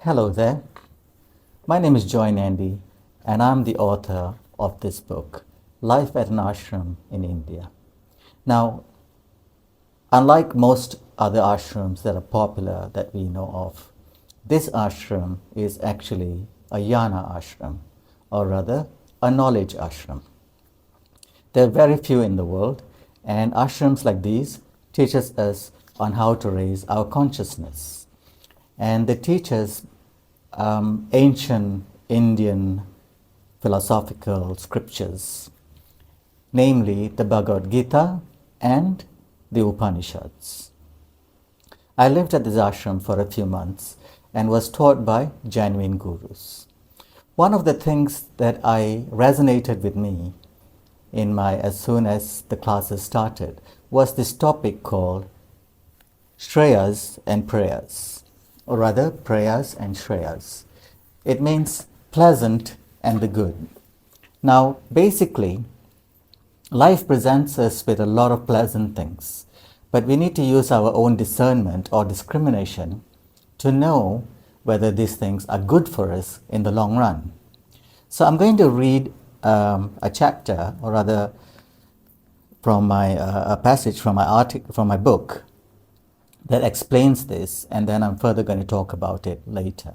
Hello there. My name is Joy Nandi, and I'm the author of this book, Life at an Ashram in India. Now, unlike most other ashrams that are popular that we know of, this ashram is actually a jnana ashram, or rather, a knowledge ashram. There are very few in the world, and ashrams like these teaches us on how to raise our consciousness. And they teach us ancient Indian philosophical scriptures, namely the Bhagavad Gita and the Upanishads. I lived at this ashram for a few months and was taught by genuine gurus. One of the things that I resonated with me as soon as the classes started was this topic called Shreyas and Preyas, or rather Preyas and Shreyas. It means pleasant and the good. Now, basically, life presents us with a lot of pleasant things, but we need to use our own discernment or discrimination to know whether these things are good for us in the long run. So I'm going to read a chapter, or rather from a passage from my book that explains this, and then I'm further going to talk about it later.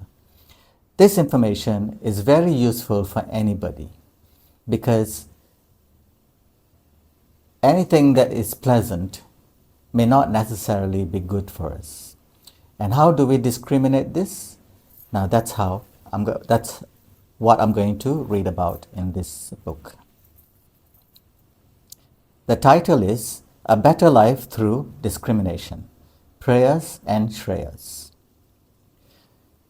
This information is very useful for anybody because anything that is pleasant may not necessarily be good for us. And how do we discriminate this? Now that's what I'm going to read about in this book. The title is A Better Life Through Discrimination, Preyas and Shreyas.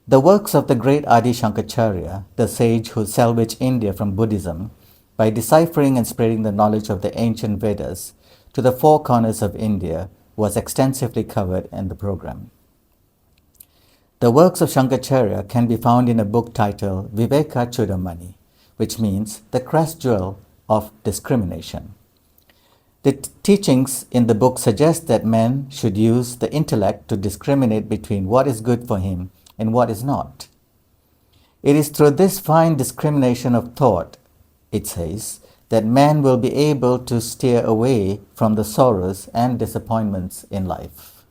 The works of the great Adi Shankaracharya, the sage who salvaged India from Buddhism by deciphering and spreading the knowledge of the ancient Vedas to the four corners of India, was extensively covered in the program. The works of Shankaracharya can be found in a book titled Viveka Chudamani, which means the crest jewel of discrimination. The teachings in the book suggest that man should use the intellect to discriminate between what is good for him and what is not. It is through this fine discrimination of thought, it says, that man will be able to steer away from the sorrows and disappointments in life.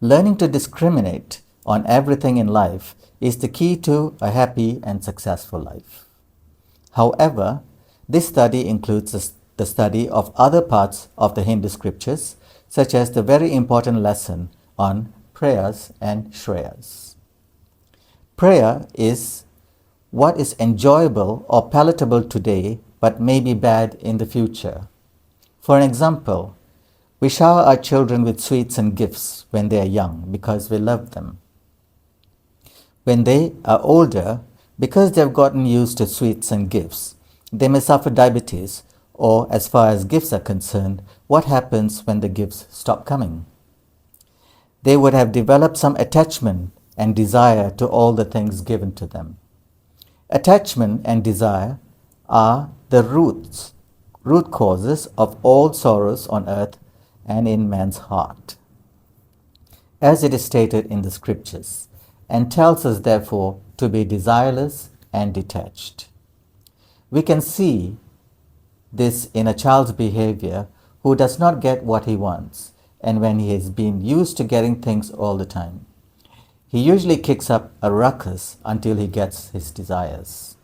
Learning to discriminate on everything in life is the key to a happy and successful life. However, this study includes the study of other parts of the Hindu scriptures, such as the very important lesson on Preyas and Shreyas. Prayer is what is enjoyable or palatable today but may be bad in the future. For an example, we shower our children with sweets and gifts when they are young because we love them. When they are older, because they have gotten used to sweets and gifts, they may suffer diabetes, or as far as gifts are concerned, what happens when the gifts stop coming? They would have developed some attachment and desire to all the things given to them. Attachment and desire are the root causes of all sorrows on earth and in man's heart, as it is stated in the scriptures, and tells us therefore to be desireless and detached. We can see this in a child's behavior who does not get what he wants, and when he has been used to getting things all the time, he usually kicks up a ruckus until he gets his desires.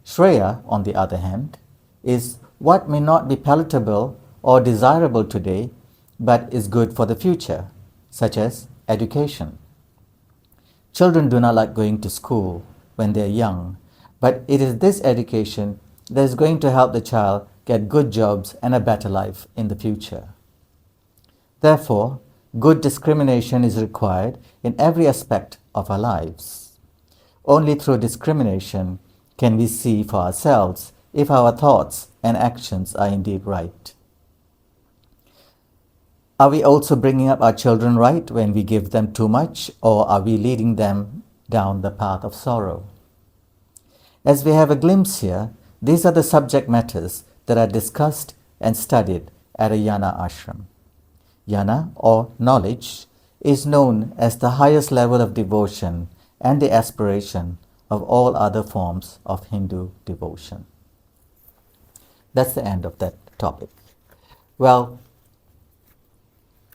Shreya, on the other hand, is what may not be palatable or desirable today, but is good for the future, such as education. Children do not like going to school when they are young, but it is this education that is going to help the child get good jobs and a better life in the future. Therefore, good discrimination is required in every aspect of our lives. Only through discrimination can we see for ourselves if our thoughts and actions are indeed right. Are we also bringing up our children right when we give them too much, or are we leading them down the path of sorrow? As we have a glimpse here, these are the subject matters that are discussed and studied at a jnana ashram. Jnana, or knowledge, is known as the highest level of devotion and the aspiration of all other forms of Hindu devotion. That's the end of that topic. Well,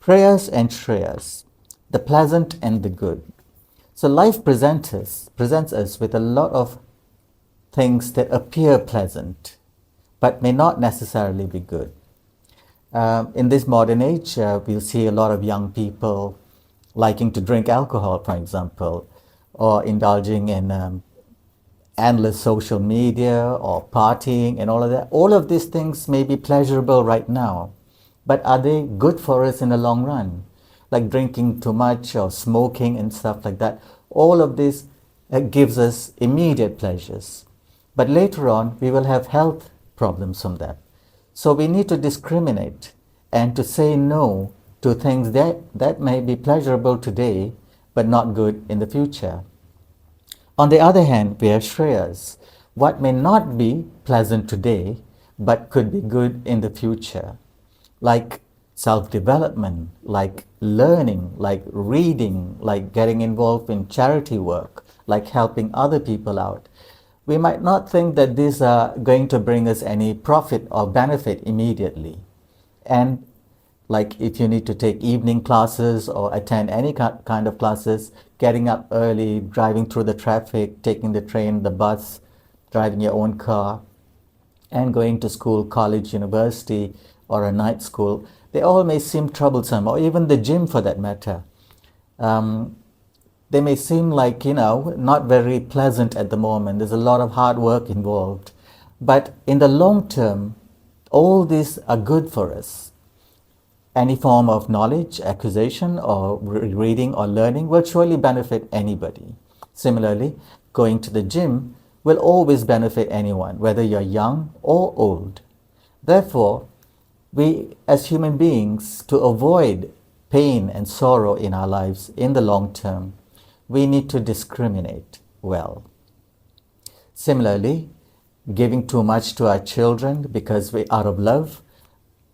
Preyas and Shreyas, the pleasant and the good. So life presents us with a lot of things that appear pleasant, but may not necessarily be good. In this modern age, we'll see a lot of young people liking to drink alcohol, for example, or indulging in endless social media or partying and all of that. All of these things may be pleasurable right now, but are they good for us in the long run? Like drinking too much or smoking and stuff like that. All of this gives us immediate pleasures. But later on, we will have health problems from that. So we need to discriminate and to say no to things that may be pleasurable today, but not good in the future. On the other hand, we have Shreyas, what may not be pleasant today, but could be good in the future, like self-development, like learning, like reading, like getting involved in charity work, like helping other people out. We might not think that these are going to bring us any profit or benefit immediately. And like if you need to take evening classes or attend any kind of classes, getting up early, driving through the traffic, taking the train, the bus, driving your own car, and going to school, college, university, or a night school, they all may seem troublesome, or even the gym for that matter. They may seem like, not very pleasant at the moment. There's a lot of hard work involved. But in the long term, all these are good for us. Any form of knowledge, acquisition, or reading or learning will surely benefit anybody. Similarly, going to the gym will always benefit anyone, whether you're young or old. Therefore, we as human beings, to avoid pain and sorrow in our lives in the long term, we need to discriminate well. Similarly, giving too much to our children because we out of love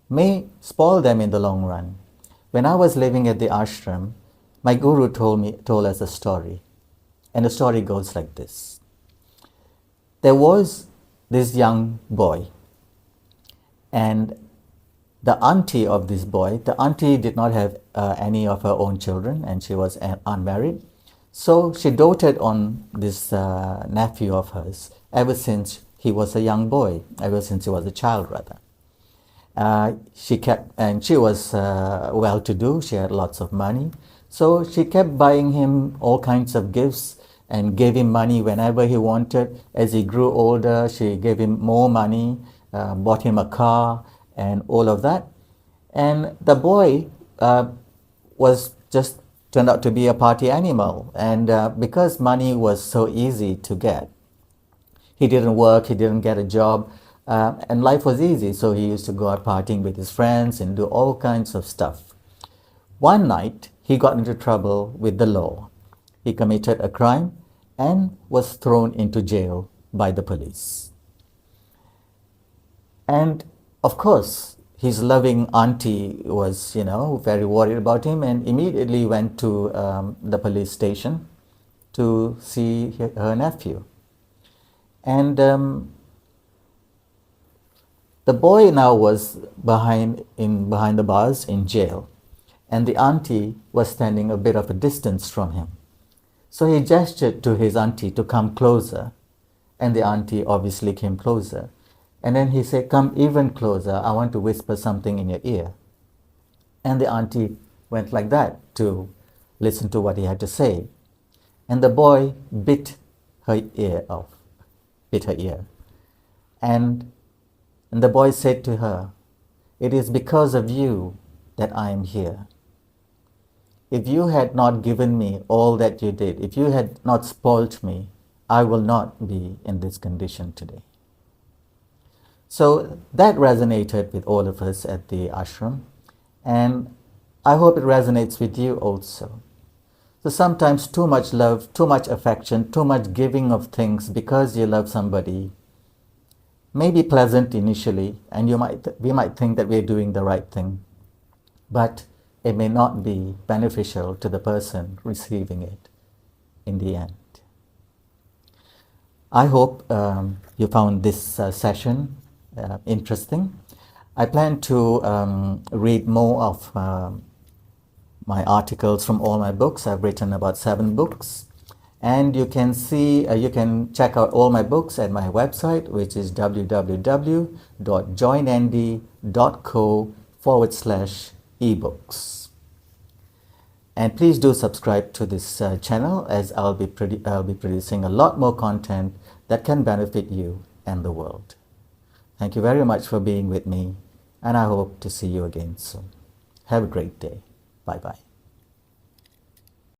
may spoil them in the long run. When I was living at the ashram, my guru told us a story. And the story goes like this. There was this young boy, and the auntie of this boy, the auntie did not have any of her own children, and she was unmarried. So she doted on this nephew of hers ever since he was a young boy, ever since he was a child rather. She was well-to-do, she had lots of money. So she kept buying him all kinds of gifts and gave him money whenever he wanted. As he grew older, she gave him more money, bought him a car and all of that. And the boy was just turned out to be a party animal. And because money was so easy to get, he didn't work, he didn't get a job, and life was easy. So he used to go out partying with his friends and do all kinds of stuff. One night, he got into trouble with the law. He committed a crime and was thrown into jail by the police. And of course, his loving auntie was, very worried about him and immediately went to the police station to see her nephew. And the boy now was behind the bars in jail, and the auntie was standing a bit of a distance from him. So he gestured to his auntie to come closer, and the auntie obviously came closer. And then he said, "Come even closer, I want to whisper something in your ear." And the auntie went like that to listen to what he had to say. And the boy bit her ear. And the boy said to her, "It is because of you that I am here. If you had not given me all that you did, if you had not spoilt me, I will not be in this condition today." So that resonated with all of us at the ashram, and I hope it resonates with you also. So sometimes too much love, too much affection, too much giving of things because you love somebody may be pleasant initially, and we might think that we're doing the right thing. But it may not be beneficial to the person receiving it in the end. I hope you found this session interesting. I plan to read more of my articles from all my books. I've written about 7 books. And you can see, you can check out all my books at my website, which is www.joinnd.co/ebooks. And please do subscribe to this channel, as I'll be producing a lot more content that can benefit you and the world. Thank you very much for being with me, and I hope to see you again soon. Have a great day. Bye-bye.